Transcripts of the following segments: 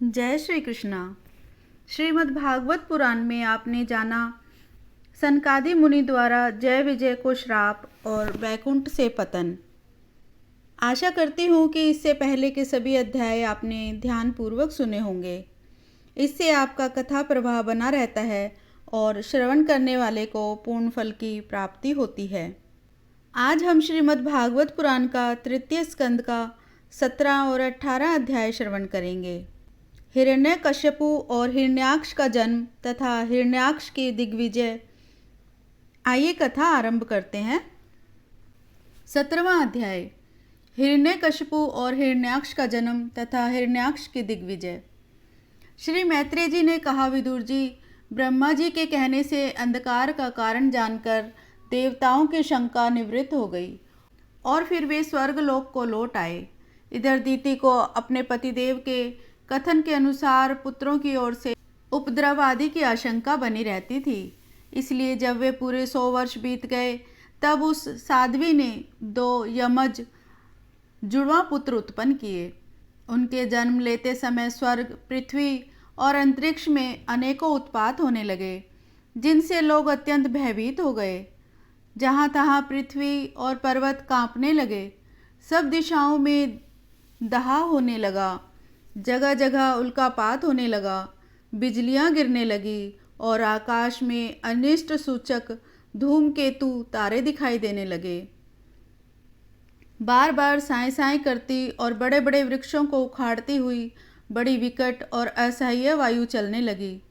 जय श्री कृष्णा। श्रीमद् भागवत पुराण में आपने जाना सनकादि मुनि द्वारा जय विजय को श्राप और वैकुंठ से पतन। आशा करती हूँ कि इससे पहले के सभी अध्याय आपने ध्यानपूर्वक सुने होंगे। इससे आपका कथा प्रवाह बना रहता है और श्रवण करने वाले को पूर्ण फल की प्राप्ति होती है। आज हम श्रीमद् भागवत पुराण का तृतीय स्कंद का 17 और 18 अध्याय श्रवण करेंगे। हिरण्यकश्यपु और हिरण्याक्ष का जन्म तथा हिरण्याक्ष की दिग्विजय। आइए कथा आरंभ करते हैं। 17वां अध्याय, हिरण्यकश्यपु और हिरण्याक्ष का जन्म तथा हिरण्याक्ष की दिग्विजय। श्री मैत्रेय जी ने कहा, विदुर जी, ब्रह्मा जी के कहने से अंधकार का कारण जानकर देवताओं की शंका निवृत्त हो गई और फिर वे स्वर्गलोक को लौट आए। इधर दीति को अपने पतिदेव के कथन के अनुसार पुत्रों की ओर से उपद्रव आदि की आशंका बनी रहती थी। इसलिए जब वे पूरे 100 वर्ष बीत गए तब उस साध्वी ने 2 यमज जुड़वा पुत्र उत्पन्न किए। उनके जन्म लेते समय स्वर्ग, पृथ्वी और अंतरिक्ष में अनेकों उत्पात होने लगे, जिनसे लोग अत्यंत भयभीत हो गए। जहाँ तहाँ पृथ्वी और पर्वत कांपने लगे, सब दिशाओं में दहा होने लगा, जगह जगह उल्कापात होने लगा, बिजलियां गिरने लगी और आकाश में अनिष्ट सूचक धूमकेतु तारे दिखाई देने लगे। बार बार साएं साएं करती और बड़े बड़े वृक्षों को उखाड़ती हुई बड़ी विकट और असह्य वायु चलने लगी।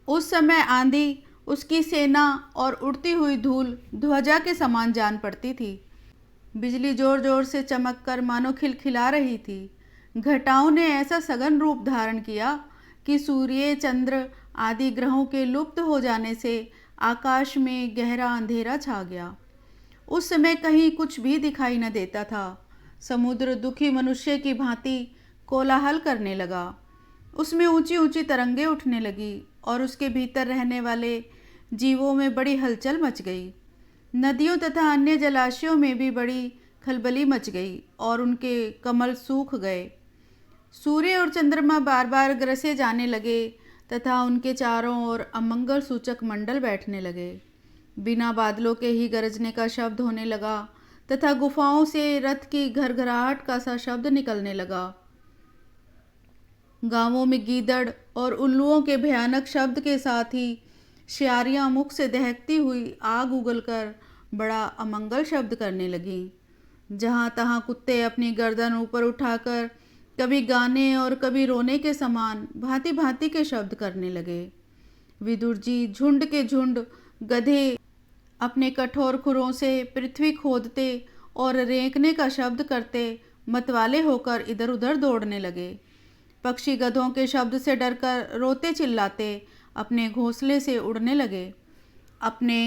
उस समय आंधी, उसकी सेना और उड़ती हुई धूल ध्वजा के समान जान पड़ती थी। बिजली जोर जोर से चमक कर मानो खिलखिला रही थी। घटाओं ने ऐसा सघन रूप धारण किया कि सूर्य, चंद्र आदि ग्रहों के लुप्त हो जाने से आकाश में गहरा अंधेरा छा गया। उस समय कहीं कुछ भी दिखाई न देता था। समुद्र दुखी मनुष्य की भांति कोलाहल करने लगा। उसमें ऊंची ऊंची तरंगें उठने लगी और उसके भीतर रहने वाले जीवों में बड़ी हलचल मच गई। नदियों तथा अन्य जलाशयों में भी बड़ी खलबली मच गई और उनके कमल सूख गए। सूर्य और चंद्रमा बार बार ग्रसे जाने लगे तथा उनके चारों ओर अमंगल सूचक मंडल बैठने लगे। बिना बादलों के ही गरजने का शब्द होने लगा तथा गुफाओं से रथ की घरघराहट का सा शब्द निकलने लगा। गांवों में गीदड़ और उल्लुओं के भयानक शब्द के साथ ही शियारियां मुख से दहकती हुई आग उगलकर बड़ा अमंगल शब्द करने लगीं। जहाँ तहाँ कुत्ते अपनी गर्दन ऊपर उठाकर कभी गाने और कभी रोने के समान भांति भांति के शब्द करने लगे। विदुर जी, झुंड के झुंड गधे अपने कठोर खुरों से पृथ्वी खोदते और रेंकने का शब्द करते मतवाले होकर इधर उधर दौड़ने लगे। पक्षी गधों के शब्द से डरकर रोते चिल्लाते अपने घोंसले से उड़ने लगे। अपने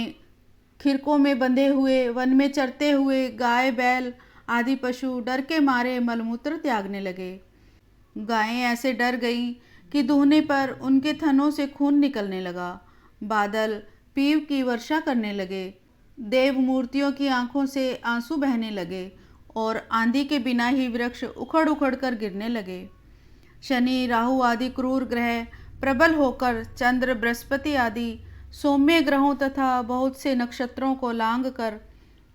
खिरकों में बंधे हुए वन में चरते हुए गाय, बैल आदि पशु डर के मारे मलमूत्र त्यागने लगे। गायें ऐसे डर गईं कि दूहने पर उनके थनों से खून निकलने लगा। बादल पीव की वर्षा करने लगे। देव मूर्तियों की आंखों से आंसू बहने लगे और आंधी के बिना ही वृक्ष उखड़ उखड़ कर गिरने लगे। शनि, राहु आदि क्रूर ग्रह प्रबल होकर चंद्र, बृहस्पति आदि सौम्य ग्रहों तथा बहुत से नक्षत्रों को लांग कर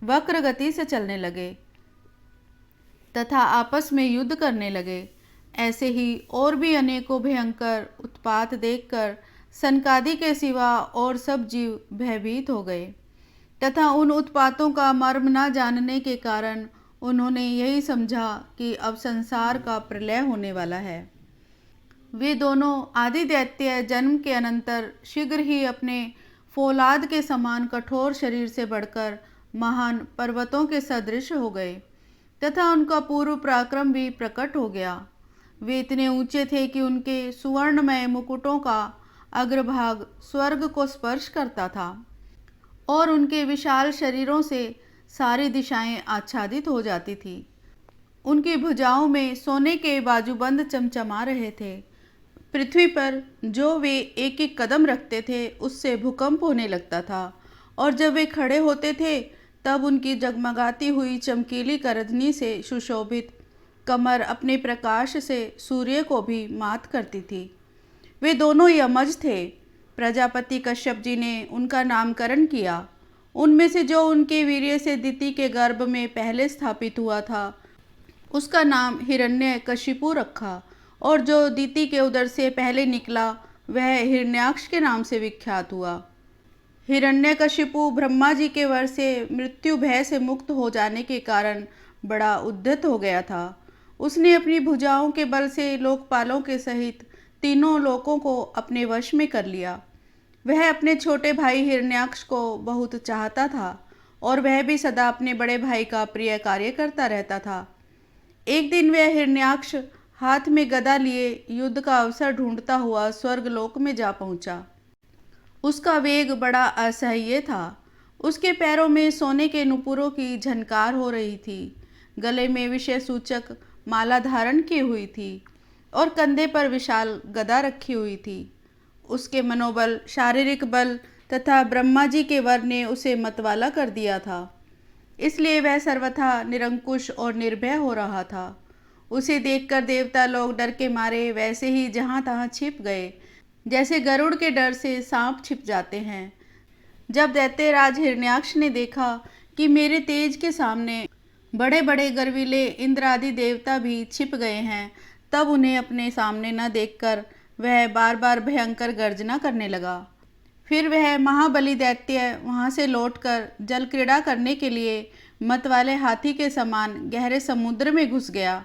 वक्र गति से चलने लगे तथा आपस में युद्ध करने लगे। ऐसे ही और भी अनेकों भयंकर उत्पात देखकर सनकादि के सिवा और सब जीव भयभीत हो गए तथा उन उत्पातों का मर्म न जानने के कारण उन्होंने यही समझा कि अब संसार का प्रलय होने वाला है। वे दोनों आदि दैत्य जन्म के अनंतर शीघ्र ही अपने फौलाद के समान कठोर शरीर से बढ़कर महान पर्वतों के सदृश हो गए तथा उनका पूर्व पराक्रम भी प्रकट हो गया। वे इतने ऊंचे थे कि उनके सुवर्णमय मुकुटों का अग्रभाग स्वर्ग को स्पर्श करता था और उनके विशाल शरीरों से सारी दिशाएं आच्छादित हो जाती थी। उनकी भुजाओं में सोने के बाजूबंद चमचमा रहे थे। पृथ्वी पर जो वे एक एक कदम रखते थे उससे भूकंप होने लगता था और जब वे खड़े होते थे तब उनकी जगमगाती हुई चमकीली करधनी से सुशोभित कमर अपने प्रकाश से सूर्य को भी मात करती थी। वे दोनों यमज थे। प्रजापति कश्यप जी ने उनका नामकरण किया। उनमें से जो उनके वीर्य से दिति के गर्भ में पहले स्थापित हुआ था, उसका नाम हिरण्यकशिपु रखा, और जो दिति के उदर से पहले निकला वह हिरण्याक्ष के नाम से विख्यात हुआ। हिरण्यकशिपु ब्रह्मा जी के वर से मृत्यु भय से मुक्त हो जाने के कारण बड़ा उद्यत हो गया था। उसने अपनी भुजाओं के बल से लोकपालों के सहित तीनों लोकों को अपने वश में कर लिया। वह अपने छोटे भाई हिरण्याक्ष को बहुत चाहता था और वह भी सदा अपने बड़े भाई का प्रिय कार्य करता रहता था। एक दिन वह हिरण्याक्ष हाथ में गदा लिए युद्ध का अवसर ढूंढता हुआ स्वर्गलोक में जा पहुंचा। उसका वेग बड़ा असह्य था। उसके पैरों में सोने के नुपुरों की झनकार हो रही थी, गले में विषय सूचक माला धारण की हुई थी और कंधे पर विशाल गदा रखी हुई थी। उसके मनोबल, शारीरिक बल तथा ब्रह्मा जी के वर ने उसे मतवाला कर दिया था, इसलिए वह सर्वथा निरंकुश और निर्भय हो रहा था। उसे देखकर देवता लोग डर के मारे वैसे ही जहाँ तहाँ छिप गए, जैसे गरुड़ के डर से सांप छिप जाते हैं। जब दैत्यराज हिरण्याक्ष ने देखा कि मेरे तेज के सामने बड़े बड़े गर्वीले इंद्र आदि देवता भी छिप गए हैं, तब उन्हें अपने सामने न देखकर वह बार बार भयंकर गर्जना करने लगा। फिर वह महाबली दैत्य वहाँ से लौटकर जल क्रीड़ा करने के लिए मतवाले हाथी के समान गहरे समुद्र में घुस गया,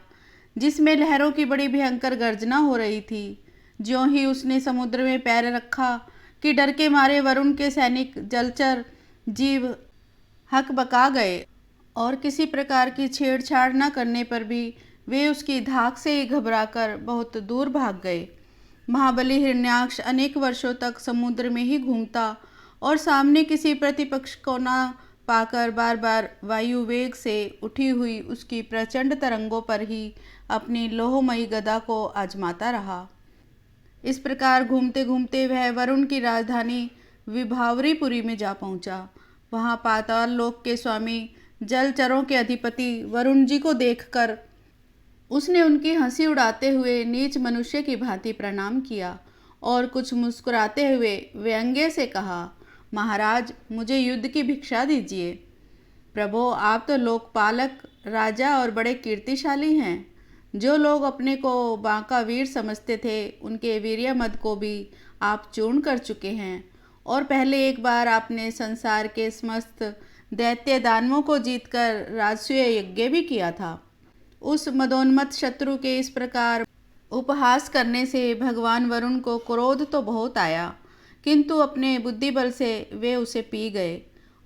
जिसमें लहरों की बड़ी भयंकर गर्जना हो रही थी। ज्यों ही उसने समुद्र में पैर रखा कि डर के मारे वरुण के सैनिक जलचर जीव हकबका गए और किसी प्रकार की छेड़छाड़ न करने पर भी वे उसकी धाक से ही घबराकर बहुत दूर भाग गए। महाबली हिरण्याक्ष अनेक वर्षों तक समुद्र में ही घूमता और सामने किसी प्रतिपक्ष को न पाकर बार बार वायु वेग से उठी हुई उसकी प्रचंड तरंगों पर ही अपनी लोहमयी गदा को आजमाता रहा। इस प्रकार घूमते घूमते वह वरुण की राजधानी विभावरीपुरी में जा पहुंचा। वहां पाताल लोक के स्वामी जलचरों के अधिपति वरुण जी को देखकर उसने उनकी हंसी उड़ाते हुए नीच मनुष्य की भांति प्रणाम किया और कुछ मुस्कुराते हुए व्यंग्य से कहा, महाराज, मुझे युद्ध की भिक्षा दीजिए। प्रभो, आप तो लोकपालक, राजा और बड़े कीर्तिशाली हैं। जो लोग अपने को बांका वीर समझते थे, उनके वीर्य मद को भी आप चूर्ण कर चुके हैं और पहले एक बार आपने संसार के समस्त दैत्य दानवों को जीतकर राजसूय यज्ञ भी किया था। उस मदोन्मत्त शत्रु के इस प्रकार उपहास करने से भगवान वरुण को क्रोध तो बहुत आया, किंतु अपने बुद्धि बल से वे उसे पी गए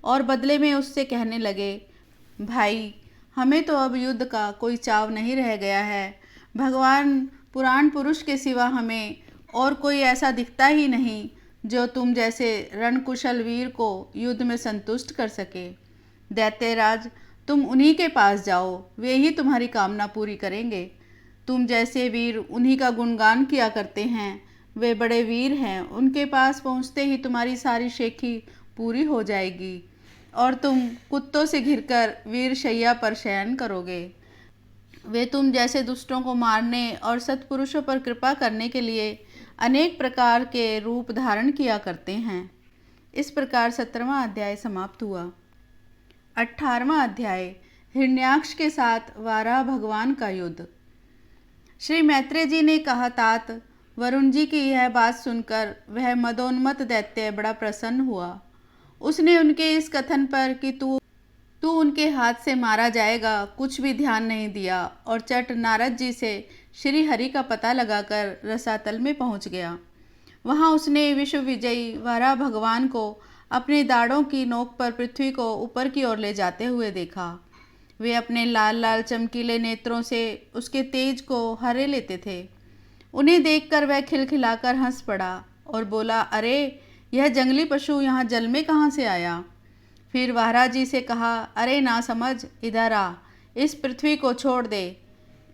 और बदले में उससे कहने लगे, भाई, हमें तो अब युद्ध का कोई चाव नहीं रह गया है। भगवान पुराण पुरुष के सिवा हमें और कोई ऐसा दिखता ही नहीं जो तुम जैसे रणकुशल वीर को युद्ध में संतुष्ट कर सके। दैत्यराज, तुम उन्हीं के पास जाओ, वे ही तुम्हारी कामना पूरी करेंगे। तुम जैसे वीर उन्हीं का गुणगान किया करते हैं, वे बड़े वीर हैं। उनके पास पहुंचते ही तुम्हारी सारी शेखी पूरी हो जाएगी और तुम कुत्तों से घिरकर वीर शैया पर शयन करोगे। वे तुम जैसे दुष्टों को मारने और सत्पुरुषों पर कृपा करने के लिए अनेक प्रकार के रूप धारण किया करते हैं। इस प्रकार 17वां अध्याय समाप्त हुआ। 18वां अध्याय, हिरण्याक्ष के साथ वाराह भगवान का युद्ध। श्री मैत्रेय जी ने कहा, तात, वरुण जी की यह बात सुनकर वह मदोन्मत्त दैत्य बड़ा प्रसन्न हुआ। उसने उनके इस कथन पर कि तू उनके हाथ से मारा जाएगा कुछ भी ध्यान नहीं दिया और चट नारद जी से श्री हरि का पता लगाकर रसातल में पहुंच गया। वहां उसने विश्व विजयी वाराह भगवान को अपने दाढ़ों की नोक पर पृथ्वी को ऊपर की ओर ले जाते हुए देखा। वे अपने लाल लाल चमकीले नेत्रों से उसके तेज को हरे लेते थे। उन्हें देखकर वह खिलखिलाकर हंस पड़ा और बोला, अरे, यह जंगली पशु यहाँ जल में कहाँ से आया? फिर वाराह जी से कहा, अरे ना समझ, इधर आ, इस पृथ्वी को छोड़ दे।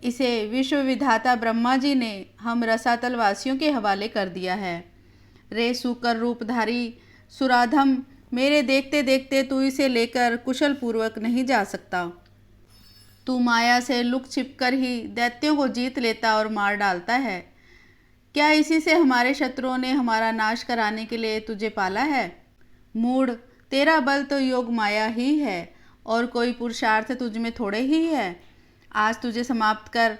इसे विश्व विधाता ब्रह्मा जी ने हम रसातल वासियों के हवाले कर दिया है। रे सूकर रूपधारी सुराधम, मेरे देखते देखते तू इसे लेकर कुशल पूर्वक नहीं जा सकता। तू माया से लुक छिप कर ही दैत्यों को जीत लेता और मार डालता है। क्या इसी से हमारे शत्रुओं ने हमारा नाश कराने के लिए तुझे पाला है? मूढ़, तेरा बल तो योग माया ही है और कोई पुरुषार्थ तुझ में थोड़े ही है। आज तुझे समाप्त कर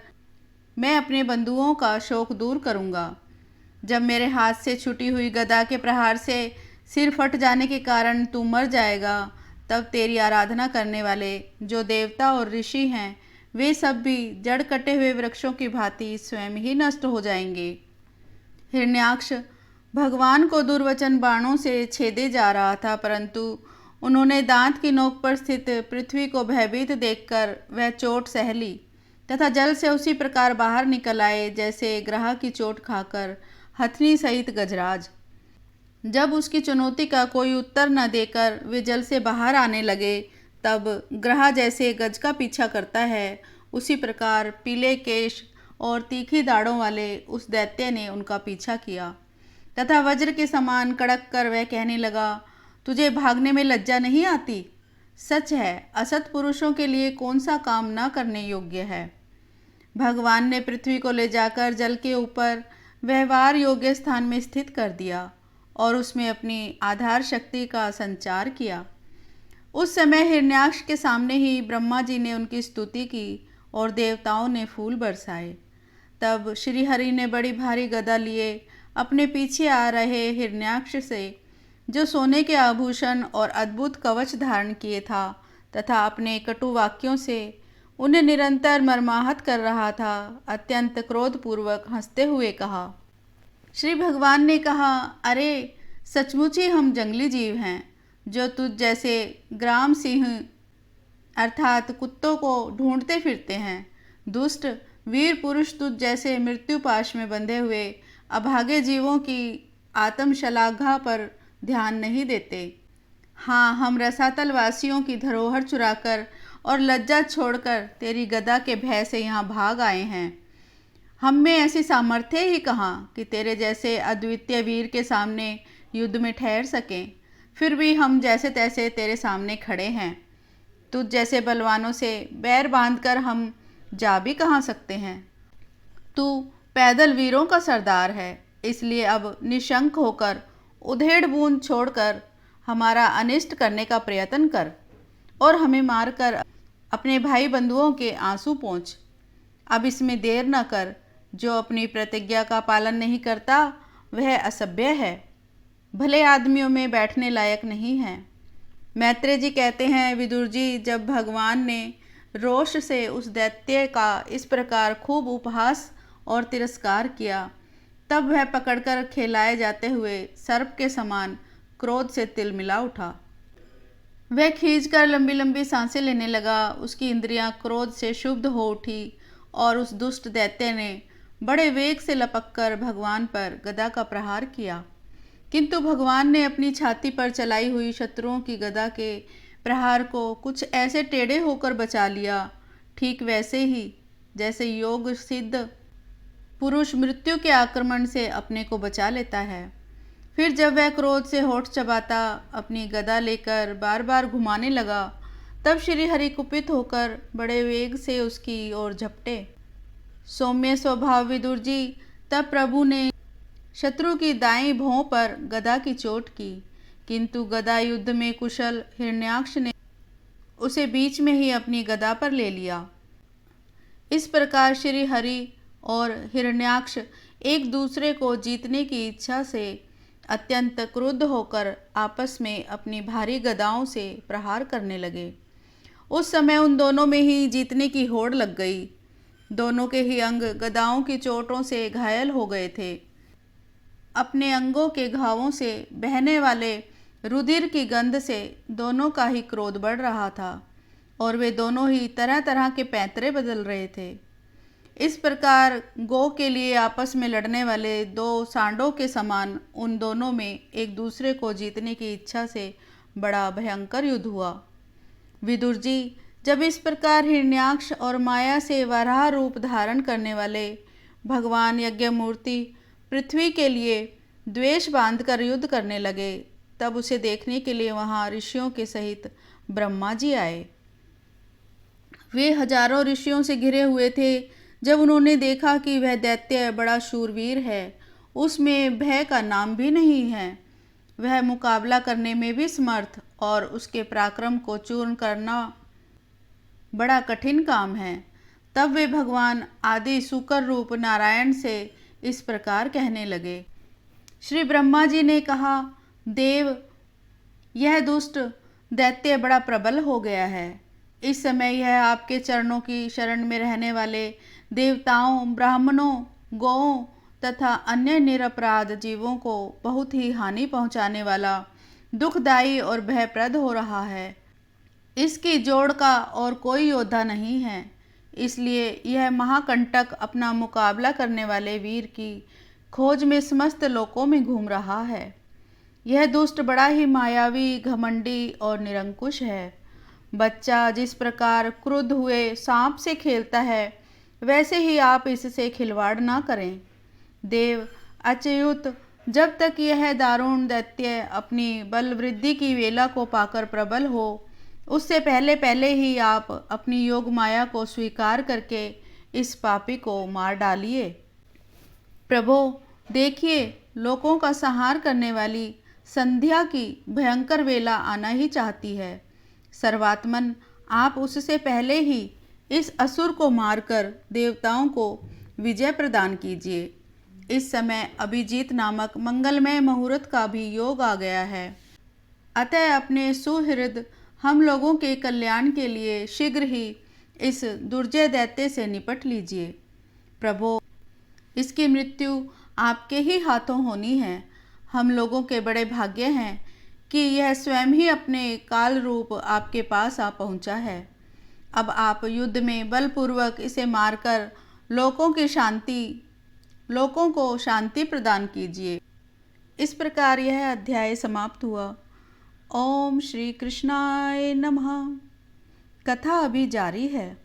मैं अपने बंधुओं का शोक दूर करूंगा। जब मेरे हाथ से छुटी हुई गदा के प्रहार से सिर फट जाने के कारण तू मर जाएगा, तब तेरी आराधना करने वाले जो देवता और ऋषि हैं, वे सब भी जड़ कटे हुए वृक्षों की भांति स्वयं ही नष्ट हो जाएंगे। हिरण्याक्ष भगवान को दुर्वचन बाणों से छेदे जा रहा था, परंतु उन्होंने दांत की नोक पर स्थित पृथ्वी को भयभीत देखकर वह चोट सह ली तथा जल से उसी प्रकार बाहर निकल आए जैसे ग्रह की चोट खाकर हथनी सहित गजराज। जब उसकी चुनौती का कोई उत्तर न देकर वे जल से बाहर आने लगे, तब ग्रह जैसे गज का पीछा करता है, उसी प्रकार पीले केश और तीखी दाढ़ों वाले उस दैत्य ने उनका पीछा किया तथा वज्र के समान कड़क कर वह कहने लगा, तुझे भागने में लज्जा नहीं आती? सच है, असत पुरुषों के लिए कौन सा काम न करने योग्य है। भगवान ने पृथ्वी को ले जाकर जल के ऊपर व्यवहार योग्य स्थान में स्थित कर दिया और उसमें अपनी आधार शक्ति का संचार किया। उस समय हिरण्याक्ष के सामने ही ब्रह्मा जी ने उनकी स्तुति की और देवताओं ने फूल बरसाए। तब श्री हरि ने बड़ी भारी गदा लिए अपने पीछे आ रहे हिरण्याक्ष से, जो सोने के आभूषण और अद्भुत कवच धारण किए था तथा अपने कटु वाक्यों से उन्हें निरंतर मर्माहत कर रहा था, अत्यंत क्रोधपूर्वक हंसते हुए कहा। श्री भगवान ने कहा, अरे सचमुच ही हम जंगली जीव हैं जो तुझ जैसे ग्राम सिंह अर्थात कुत्तों को ढूंढते फिरते हैं। दुष्ट वीर पुरुष तुझ जैसे मृत्यु पाश में बंधे हुए अभागे जीवों की आत्मशलाघा पर ध्यान नहीं देते। हाँ, हम रसातल वासियों की धरोहर चुराकर और लज्जा छोड़कर तेरी गदा के भय से यहाँ भाग आए हैं। हम में ऐसी सामर्थ्य ही कहाँ कि तेरे जैसे अद्वितीय वीर के सामने युद्ध में ठहर सकें। फिर भी हम जैसे तैसे तेरे सामने खड़े हैं। तुझ जैसे बलवानों से बैर बांधकर हम जा भी कहाँ सकते हैं। तू पैदल वीरों का सरदार है, इसलिए अब निशंक होकर उधेड़ बूंद छोड़कर हमारा अनिष्ट करने का प्रयत्न कर और हमें मारकर अपने भाई बंधुओं के आंसू पोंछ। अब इसमें देर न कर। जो अपनी प्रतिज्ञा का पालन नहीं करता वह असभ्य है, भले आदमियों में बैठने लायक नहीं है। मैत्रेय जी कहते हैं, विदुर जी, जब भगवान ने रोष से उस दैत्य का इस प्रकार खूब उपहास और तिरस्कार किया, तब वह पकड़कर खेलाए जाते हुए सर्प के समान क्रोध से तिलमिला उठा। वह खींचकर लंबी लंबी सांसें लेने लगा। उसकी इंद्रियां क्रोध से क्षुब्ध हो उठी और उस दुष्ट दैत्य ने बड़े वेग से लपककर भगवान पर गदा का प्रहार किया, किंतु भगवान ने अपनी छाती पर चलाई हुई शत्रुओं की गदा के प्रहार को कुछ ऐसे टेढ़े होकर बचा लिया, ठीक वैसे ही जैसे योग सिद्ध पुरुष मृत्यु के आक्रमण से अपने को बचा लेता है। फिर जब वह क्रोध से होठ चबाता अपनी गदा लेकर बार बार घुमाने लगा, तब श्री हरि कुपित होकर बड़े वेग से उसकी ओर झपटे। सौम्य स्वभाव विदुर जी, तब प्रभु ने शत्रु की दाईं भौं पर गदा की चोट की, किंतु गदा युद्ध में कुशल हिरण्याक्ष ने उसे बीच में ही अपनी गदा पर ले लिया। इस प्रकार श्री हरि और हिरण्याक्ष एक दूसरे को जीतने की इच्छा से अत्यंत क्रुद्ध होकर आपस में अपनी भारी गदाओं से प्रहार करने लगे। उस समय उन दोनों में ही जीतने की होड़ लग गई। दोनों के ही अंग गदाओं की चोटों से घायल हो गए थे। अपने अंगों के घावों से बहने वाले रुधिर की गंध से दोनों का ही क्रोध बढ़ रहा था और वे दोनों ही तरह तरह के पैंतरे बदल रहे थे। इस प्रकार गौ के लिए आपस में लड़ने वाले दो सांडों के समान उन दोनों में एक दूसरे को जीतने की इच्छा से बड़ा भयंकर युद्ध हुआ। विदुर जी, जब इस प्रकार हिरण्याक्ष और माया से वराह रूप धारण करने वाले भगवान यज्ञ मूर्ति पृथ्वी के लिए द्वेष बांधकर युद्ध करने लगे, तब उसे देखने के लिए वहाँ ऋषियों के सहित ब्रह्मा जी आए। वे हजारों ऋषियों से घिरे हुए थे। जब उन्होंने देखा कि वह दैत्य बड़ा शूरवीर है, उसमें भय का नाम भी नहीं है, वह मुकाबला करने में भी समर्थ और उसके पराक्रम को चूर्ण करना बड़ा कठिन काम है, तब वे भगवान आदि सुकर रूप नारायण से इस प्रकार कहने लगे। श्री ब्रह्मा जी ने कहा, देव, यह दुष्ट दैत्य बड़ा प्रबल हो गया है। इस समय यह आपके चरणों की शरण में रहने वाले देवताओं, ब्राह्मणों, गौओं तथा अन्य निरपराध जीवों को बहुत ही हानि पहुंचाने वाला, दुखदायी और भयप्रद हो रहा है। इसकी जोड़ का और कोई योद्धा नहीं है, इसलिए यह महाकंटक अपना मुकाबला करने वाले वीर की खोज में समस्त लोकों में घूम रहा है। यह दुष्ट बड़ा ही मायावी, घमंडी और निरंकुश है। बच्चा जिस प्रकार क्रुद्ध हुए सांप से खेलता है, वैसे ही आप इससे खिलवाड़ ना करें। देव, अच्युत, जब तक यह दारुण दैत्य अपनी बल वृद्धि की वेला को पाकर प्रबल हो, उससे पहले पहले ही आप अपनी योग माया को स्वीकार करके इस पापी को मार डालिए। प्रभो, देखिए, लोकों का संहार करने वाली संध्या की भयंकर वेला आना ही चाहती है। सर्वात्मन, आप उससे पहले ही इस असुर को मारकर देवताओं को विजय प्रदान कीजिए। इस समय अभिजीत नामक मंगलमय मुहूर्त का भी योग आ गया है। अतः अपने सुहृद हम लोगों के कल्याण के लिए शीघ्र ही इस दुर्जय दैत्य से निपट लीजिए। प्रभो, इसकी मृत्यु आपके ही हाथों होनी है। हम लोगों के बड़े भाग्य हैं कि यह स्वयं ही अपने काल रूप आपके पास आ पहुंचा है। अब आप युद्ध में बलपूर्वक इसे मारकर लोकों को शांति प्रदान कीजिए। इस प्रकार यह अध्याय समाप्त हुआ। ओम श्री कृष्णाय नमः। कथा अभी जारी है।